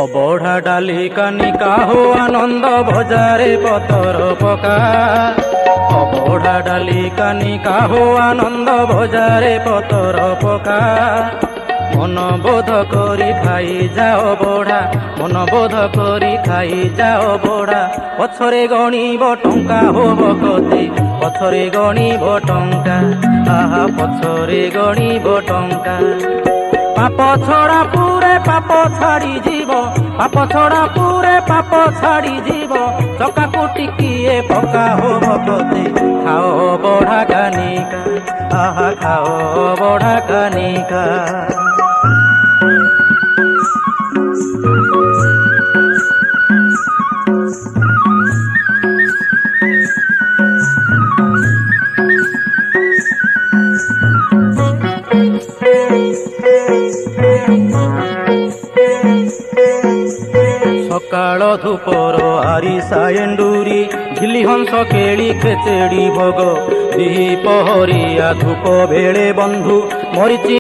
অবঢ়া ডালি কানিকা হো আনন্দ বজারে পতর পকা। অবঢ়া ডালি কানিকা হো আনন্দ বজারে পতর পকা। মনবোধ করি খাই যাও বঢ়া, মনবোধ করি খাই যাও বঢ়া। পছরে গণিব টঙ্কা হব কতি, পছরে গণিব টঙ্কা। আহা পছরে গণিব টঙ্কা। পাপ ছড়া পুরে পাপ ছাড়ি যাব, পাপ ছড়া পুরে পাপ ছাড়ি যাব। চকাকু টিকিয়ে পকা হব কতি, খাও বঢ়া কানিকা। আহা খাও বঢ়া কানিকা। সকাଳ ଧୂପର ଆରିସା ଏଣ୍ଡୁରି, ଝିଲି ହଂସ କେଳି ଖେଚେଡ଼ି ଭୋଗ। ଦ୍ୱିପହରିଆ ଧୂପ ବେଳେ ବନ୍ଧୁ ମରିଚି